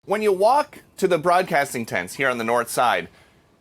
When you walk to the broadcasting tents here on the north side,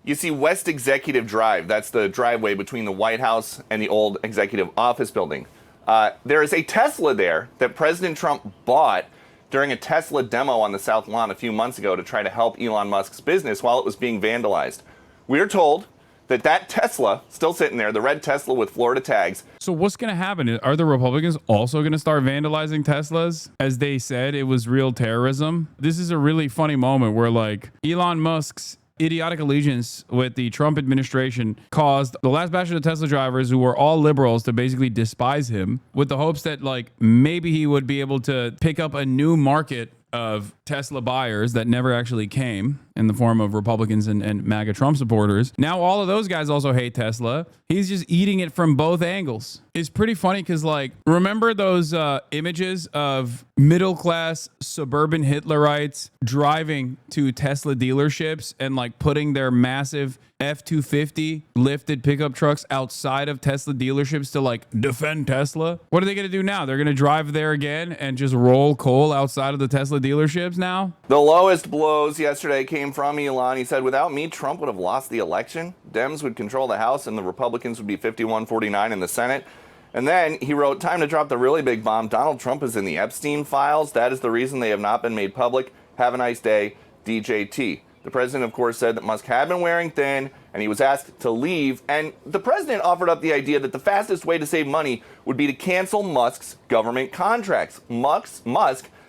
you see West Executive Drive. That's the driveway between the White House and the old executive office building. There is a Tesla there that President Trump bought during a Tesla demo on the South Lawn a few months ago to try to help Elon Musk's business while it was being vandalized. We're told that Tesla, still sitting there, the red Tesla with Florida tags. So what's going to happen? Are the Republicans also going to start vandalizing Teslas? As they said, it was real terrorism. This is a really funny moment where like Elon Musk's idiotic allegiance with the Trump administration caused the last batch of the Tesla drivers, who were all liberals, to basically despise him, with the hopes that like maybe he would be able to pick up a new market of Tesla buyers that never actually came, in the form of Republicans and MAGA Trump supporters. Now all of those guys also hate Tesla. He's just eating it from both angles. It's pretty funny because, like, remember those images of middle-class suburban Hitlerites driving to Tesla dealerships and like putting their massive F-250 lifted pickup trucks outside of Tesla dealerships to like defend Tesla? What are they going to do now? They're going to drive there again and just roll coal outside of the Tesla dealerships now? The lowest blows yesterday came from Elon. He said, without me, Trump would have lost the election. Dems would control the House and the Republicans would be 51-49 in the Senate. And then he wrote, time to drop the really big bomb. Donald Trump is in the Epstein files. That is the reason they have not been made public. Have a nice day, DJT. The president, of course, said that Musk had been wearing thin and he was asked to leave. And the president offered up the idea that the fastest way to save money would be to cancel Musk's government contracts. Musk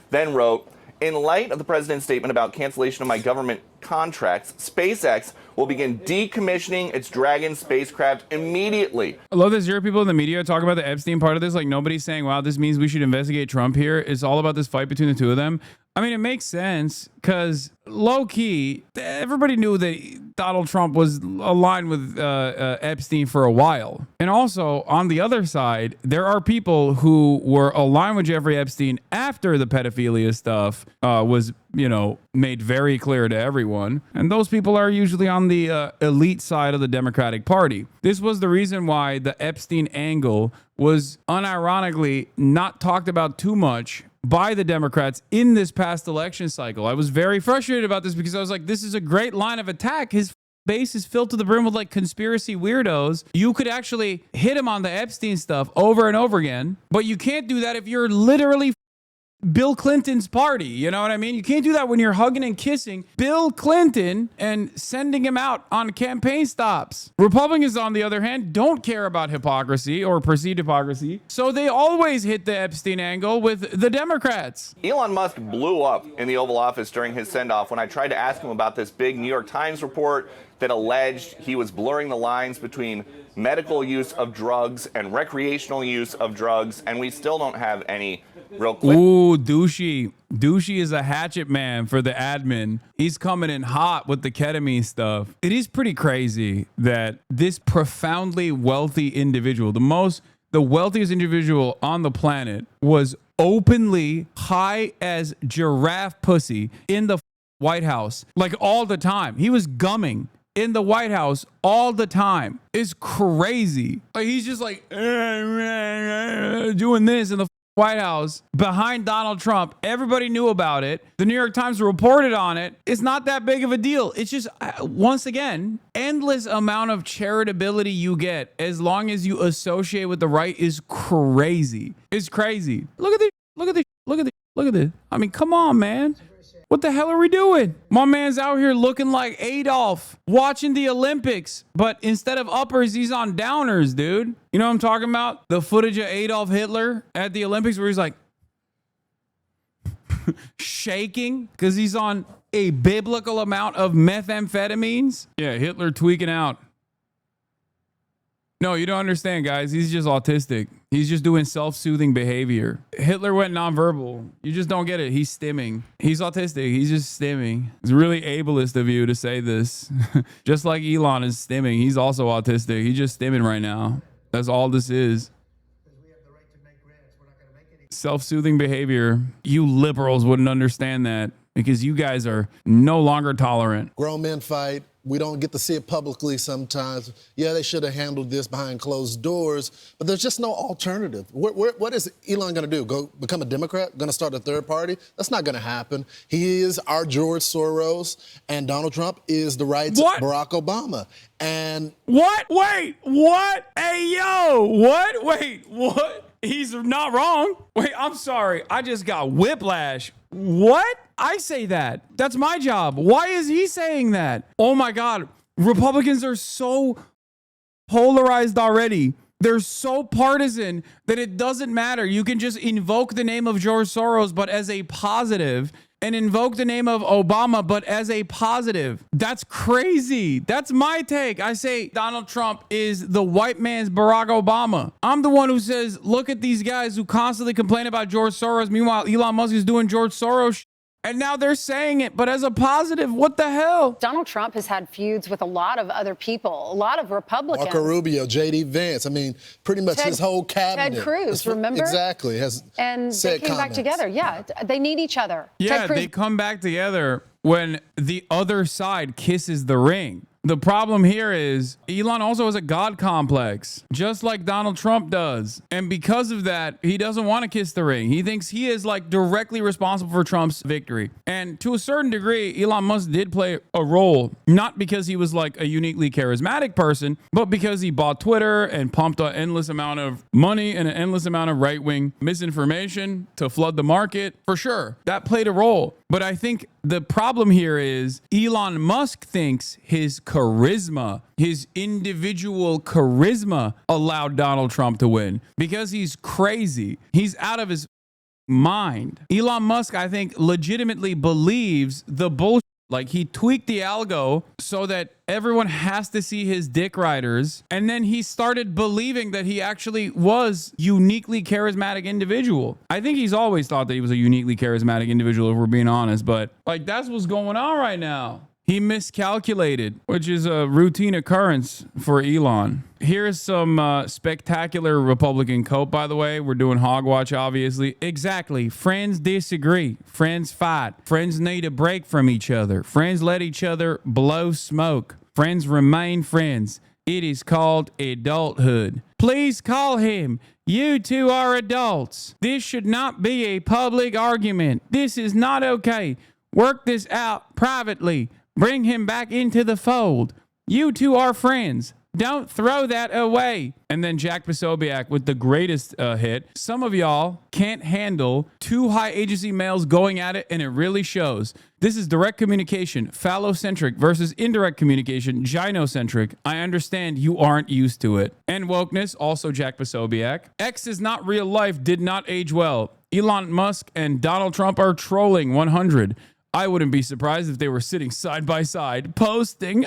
then wrote, in light of the president's statement about cancellation of my government contracts, SpaceX will begin decommissioning its Dragon spacecraft immediately. I love this. Your people in the media talk about the Epstein part of this. Like, nobody's saying, wow, this means we should investigate Trump here. It's all about this fight between the two of them. I mean, it makes sense because low key, everybody knew that Donald Trump was aligned with Epstein for a while. And also on the other side, there are people who were aligned with Jeffrey Epstein after the pedophilia stuff was, you know, made very clear to everyone. And those people are usually on the elite side of the Democratic Party. This was the reason why the Epstein angle was unironically not talked about too much by the Democrats in this past election cycle. I was very frustrated about this because I was like, this is a great line of attack. His base is filled to the brim with like conspiracy weirdos. You could actually hit him on the Epstein stuff over and over again, but you can't do that if you're literally Bill Clinton's party. You know what I mean? You can't do that when you're hugging and kissing Bill Clinton and sending him out on campaign stops. Republicans, on the other hand, don't care about hypocrisy or perceived hypocrisy, so they always hit the Epstein angle with the Democrats. Elon Musk blew up in the Oval Office during his send-off when I tried to ask him about this big New York Times report that alleged he was blurring the lines between medical use of drugs and recreational use of drugs, and we still don't have any real quick. Ooh, douchey. Douchey is a hatchet man for the admin. He's coming in hot with the ketamine stuff. It is pretty crazy that this profoundly wealthy individual, the wealthiest individual on the planet, was openly high as giraffe pussy in the White House, like all the time. He was gumming in the White House all the time. It's crazy. Like, he's just like doing this in the White House behind Donald Trump. Everybody knew about it. The New York Times reported on it. It's not that big of a deal. It's just, once again, endless amount of charitability you get as long as you associate with the right is crazy. It's crazy. Look at this. Look at this. Look at this. Look at this. I mean, come on, man. What the hell are we doing? My man's out here looking like Adolf watching the Olympics, but instead of uppers, he's on downers, dude. You know what I'm talking about? The footage of Adolf Hitler at the Olympics where he's like shaking because he's on a biblical amount of methamphetamines. Yeah, Hitler tweaking out. No, you don't understand, guys. He's just autistic. He's just doing self-soothing behavior. Hitler went nonverbal. You just don't get it. He's stimming. He's autistic. He's just stimming. It's really ableist of you to say this. Just like Elon is stimming. He's also autistic. He's just stimming right now. That's all this is. Self-soothing behavior. You liberals wouldn't understand that because you guys are no longer tolerant. Grown men fight. We don't get to see it publicly sometimes. Yeah, they should have handled this behind closed doors, but there's just no alternative. What is Elon going to do? Go become a Democrat? Going to start a third party? That's not going to happen. He is our George Soros, and Donald Trump is the right Barack Obama. And what? Wait, what? Hey, yo, what? Wait, what? He's not wrong. Wait, I'm sorry. I just got whiplash. What? I say that. That's my job. Why is he saying that? Oh my God. Republicans are so polarized already. They're so partisan that it doesn't matter. You can just invoke the name of George Soros, but as a positive, and invoke the name of Obama, but as a positive. That's crazy. That's my take. I say Donald Trump is the white man's Barack Obama. I'm the one who says, look at these guys who constantly complain about George Soros. Meanwhile, Elon Musk is doing George Soros. And now they're saying it, but as a positive. What the hell? Donald Trump has had feuds with a lot of other people, a lot of Republicans. Marco Rubio, J.D. Vance. I mean, pretty much his whole cabinet. Ted Cruz, remember? Exactly. And they came back together. Yeah, they need each other. Yeah, they come back together when the other side kisses the ring. The problem here is Elon also has a God complex, just like Donald Trump does. And because of that, he doesn't want to kiss the ring. He thinks he is like directly responsible for Trump's victory. And to a certain degree, Elon Musk did play a role, not because he was like a uniquely charismatic person, but because he bought Twitter and pumped an endless amount of money and an endless amount of right-wing misinformation to flood the market. For sure, that played a role. But I think the problem here is Elon Musk thinks his charisma, his individual charisma allowed Donald Trump to win because he's crazy. He's out of his mind. Elon Musk, I think, legitimately believes the bullshit. Like he tweaked the algo so that everyone has to see his dick riders. And then he started believing that he actually was uniquely charismatic individual. I think he's always thought that he was a uniquely charismatic individual, if we're being honest. But like that's what's going on right now. He miscalculated, which is a routine occurrence for Elon. Here's some spectacular Republican quote, by the way. We're doing Hog Watch, obviously. Exactly. Friends disagree. Friends fight. Friends need a break from each other. Friends let each other blow smoke. Friends remain friends. It is called adulthood. Please call him. You two are adults. This should not be a public argument. This is not okay. Work this out privately. Bring him back into the fold. You two are friends. Don't throw that away. And then Jack Posobiec with the greatest hit. Some of y'all can't handle two high agency males going at it, and it really shows. This is direct communication, phallocentric versus indirect communication, gynocentric. I understand you aren't used to it. And wokeness, also Jack Posobiec. X is not real life, did not age well. Elon Musk and Donald Trump are trolling 100. I wouldn't be surprised if they were sitting side by side, posting.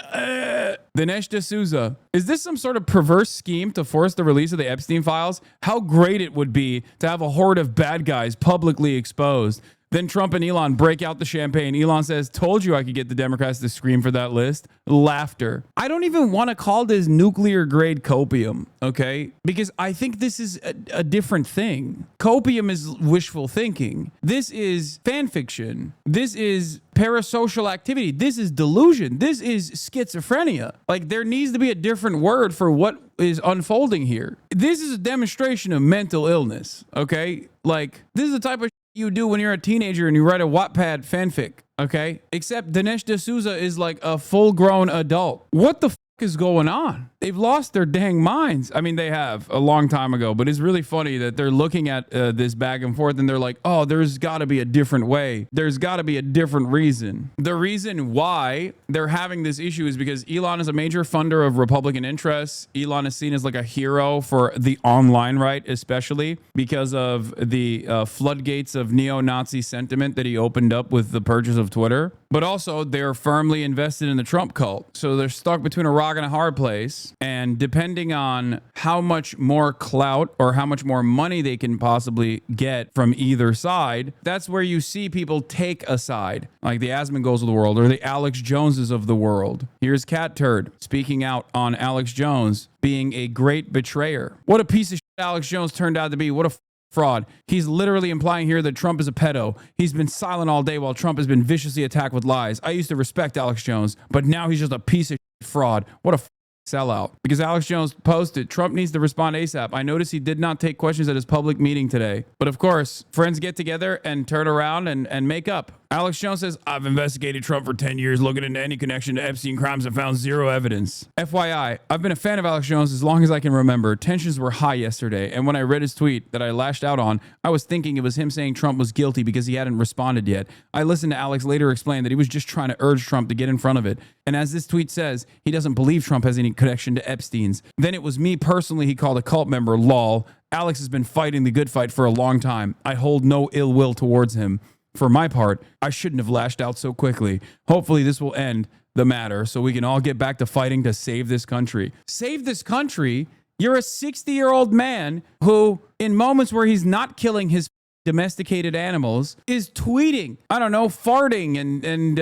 Dinesh D'Souza. Is this some sort of perverse scheme to force the release of the Epstein files? How great it would be to have a horde of bad guys publicly exposed. Then Trump and Elon break out the champagne. Elon says, told you I could get the Democrats to scream for that list. Laughter. I don't even want to call this nuclear grade copium, okay? Because I think this is a different thing. Copium is wishful thinking. This is fan fiction. This is parasocial activity. This is delusion. This is schizophrenia. Like there needs to be a different word for what is unfolding here. This is a demonstration of mental illness, okay? Like this is the type of you do when you're a teenager and you write a Wattpad fanfic, okay? Except Dinesh D'Souza is like a full-grown adult. What the is going on? They've lost their dang minds. I mean, they have a long time ago, but it's really funny that they're looking at this back and forth and they're like, oh, there's got to be a different way. There's got to be a different reason. The reason why they're having this issue is because Elon is a major funder of Republican interests. Elon is seen as like a hero for the online right, especially because of the floodgates of neo-Nazi sentiment that he opened up with the purchase of Twitter. But also, they're firmly invested in the Trump cult. So they're stuck between a rock and a hard place. And depending on how much more clout or how much more money they can possibly get from either side, that's where you see people take a side, like the Asmongols of the world or the Alex Joneses of the world. Here's Cat Turd speaking out on Alex Jones being a great betrayer. What a piece of shit Alex Jones turned out to be. What a fraud. He's literally implying here that Trump is a pedo. He's been silent all day while Trump has been viciously attacked with lies. I used to respect Alex Jones, but now he's just a piece of fraud. What a sellout. Because Alex Jones posted, Trump needs to respond ASAP. I noticed he did not take questions at his public meeting today. But of course, friends get together and turn around and make up. Alex Jones says, I've investigated Trump for 10 years, looking into any connection to Epstein crimes and found zero evidence. FYI, I've been a fan of Alex Jones as long as I can remember. Tensions were high yesterday, and when I read his tweet that I lashed out on, I was thinking it was him saying Trump was guilty because he hadn't responded yet. I listened to Alex later explain that he was just trying to urge Trump to get in front of it. And as this tweet says, he doesn't believe Trump has any connection to Epstein's. Then it was me personally he called a cult member, lol. Alex has been fighting the good fight for a long time. I hold no ill will towards him. For my part, I shouldn't have lashed out so quickly. Hopefully this will end the matter so we can all get back to fighting to save this country. Save this country? You're a 60-year-old man who, in moments where he's not killing his domesticated animals, is tweeting, I don't know, farting and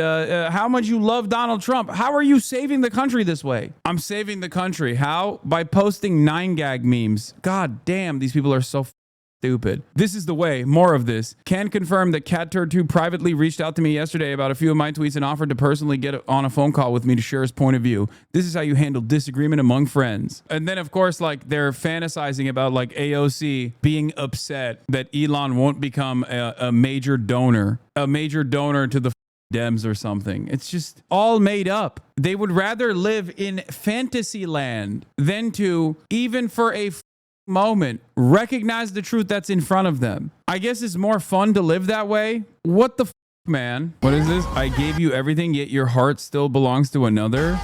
how much you love Donald Trump. How are you saving the country this way? I'm saving the country. How? By posting 9gag memes. God damn, these people are so stupid. This is the way. More of this. Can confirm that Cat Turd 2 privately reached out to me yesterday about a few of my tweets and offered to personally get on a phone call with me to share his point of view. This is how you handle disagreement among friends. And then, of course, like, they're fantasizing about like AOC being upset that Elon won't become a major donor to the Dems or something. It's just all made up. They would rather live in fantasy land than to, even for a moment, recognize the truth that's in front of them. I guess it's more fun to live that way. What the man? What is this? I gave you everything, yet your heart still belongs to another.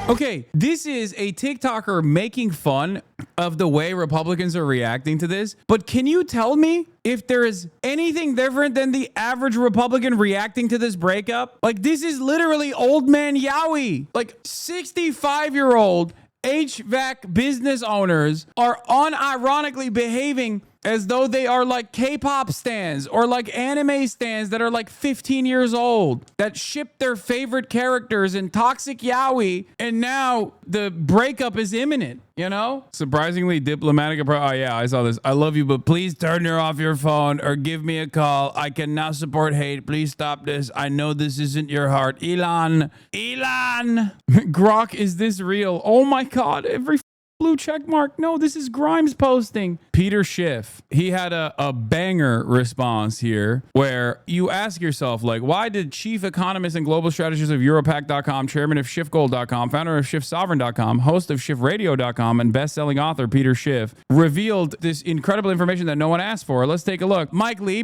Okay, this is a TikToker making fun of the way Republicans are reacting to this. But can you tell me if there is anything different than the average Republican reacting to this breakup? Like, this is literally old man Yowie. Like, 65-year-old HVAC business owners are unironically behaving as though they are like K-pop stans or like anime stans that are like 15 years old that ship their favorite characters in toxic yaoi, and now the breakup is imminent, you know? Surprisingly diplomatic approach. Oh yeah, I saw this. I love you, but please turn off your phone or give me a call. I cannot support hate. Please stop this. I know this isn't your heart. Elon. Grok, is this real? Oh my God, every blue check mark. No, this is Grimes posting. Peter Schiff, he had a banger response here where you ask yourself, like, why did chief economist and global strategist of Europac.com, chairman of SchiffGold.com, founder of SchiffSovereign.com, host of SchiffRadio.com, and best-selling author Peter Schiff revealed this incredible information that no one asked for? Let's take a look. Mike Lee,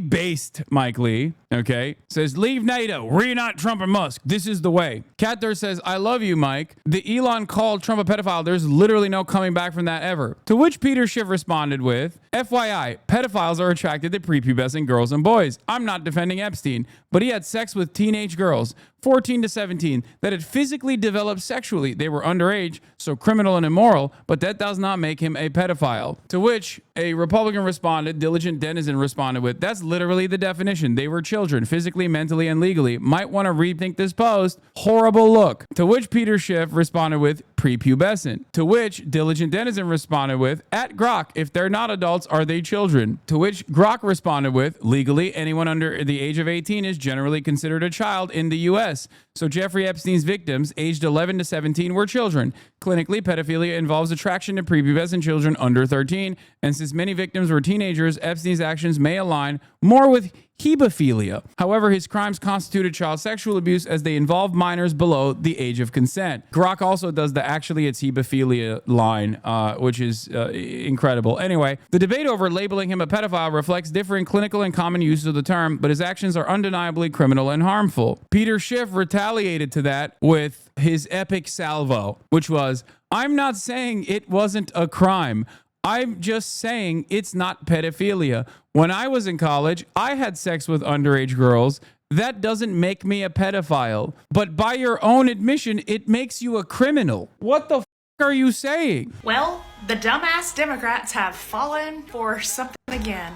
okay, says, leave NATO, reunite Trump and Musk. This is the way. Cather says, I love you, Mike. The Elon called Trump a pedophile. There's literally no coming back from that ever. To which Peter Schiff responded with, FYI, pedophiles are attracted to prepubescent girls and boys. I'm not defending Epstein, but he had sex with teenage girls, 14 to 17, that had physically developed sexually. They were underage, so criminal and immoral, but that does not make him a pedophile. To which a Republican responded, Diligent Denizen responded with, that's literally the definition. They were children, physically, mentally, and legally. Might want to rethink this post. Horrible look. To which Peter Schiff responded with, prepubescent. To which Diligent Denizen responded with, at Grok, if they're not adults, are they children? To which Grok responded with, legally, anyone under the age of 18 is generally considered a child in the U.S. So Jeffrey Epstein's victims, aged 11 to 17, were children. Clinically, pedophilia involves attraction to prepubescent children under 13, and since many victims were teenagers, Epstein's actions may align more with hebephilia. However, his crimes constituted child sexual abuse as they involved minors below the age of consent. Grok also does the actually it's hebephilia line, which is incredible. Anyway, the debate over labeling him a pedophile reflects differing clinical and common uses of the term, but his actions are undeniably criminal and harmful. Peter Schiff retaliated to that with his epic salvo, which was, I'm not saying it wasn't a crime. I'm just saying it's not pedophilia. When I was in college, I had sex with underage girls. That doesn't make me a pedophile. But by your own admission, it makes you a criminal. What the are you saying? Well, the dumbass Democrats have fallen for something again.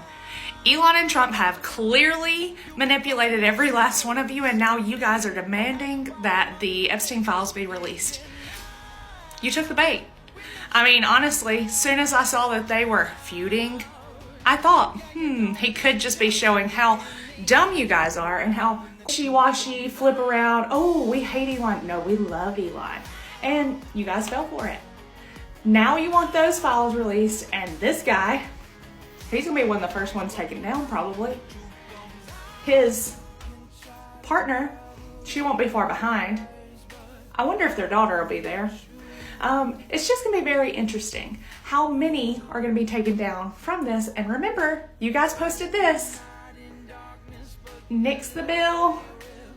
Elon and Trump have clearly manipulated every last one of you, and now you guys are demanding that the Epstein files be released. You took the bait. I mean, honestly, soon as I saw that they were feuding, I thought, he could just be showing how dumb you guys are and how wishy-washy, flip around. Oh, we hate Elon. No, we love Elon. And you guys fell for it. Now you want those files released, and this guy, he's gonna be one of the first ones taken down, probably. His partner, she won't be far behind. I wonder if their daughter will be there. It's just gonna be very interesting how many are gonna be taken down from this. And remember, you guys posted this. Nix the bill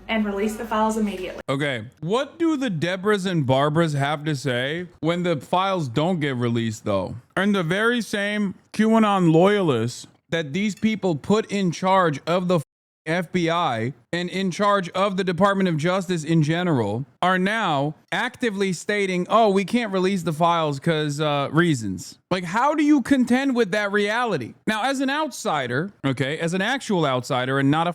and release the files immediately. Okay, what do the Debras and Barbaras have to say when the files don't get released, though? And the very same QAnon loyalists that these people put in charge of the FBI and in charge of the Department of Justice in general are now actively stating, oh, we can't release the files because reasons. Like, how do you contend with that reality? Now, as an outsider, okay, as an actual outsider and not a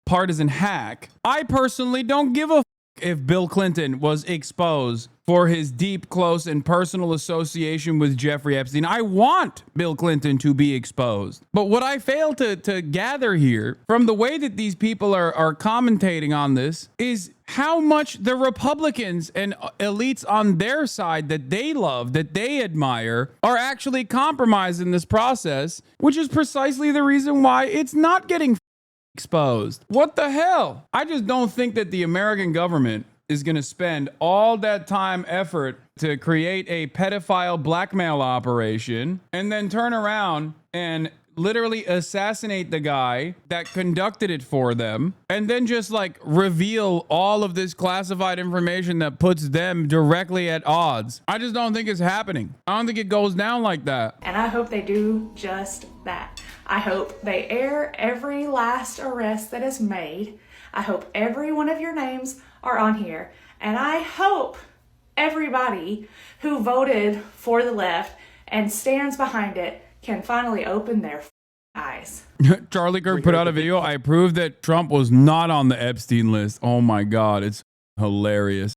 partisan hack, I personally don't give a if Bill Clinton was exposed for his deep, close, and personal association with Jeffrey Epstein. I want Bill Clinton to be exposed. But what I fail to gather here from the way that these people are commentating on this is how much the Republicans and elites on their side that they love, that they admire, are actually compromised in this process, which is precisely the reason why it's not getting exposed. What the hell? I just don't think that the American government is going to spend all that time, effort to create a pedophile blackmail operation and then turn around and literally assassinate the guy that conducted it for them and then just like reveal all of this classified information that puts them directly at odds. I just don't think it's happening. I don't think it goes down like that. And I hope they do just that. I hope they air every last arrest that is made. I hope every one of your names are on here. And I hope everybody who voted for the left and stands behind it can finally open their eyes. Charlie Kirk put out a video. I proved that Trump was not on the Epstein list. Oh my God, it's hilarious.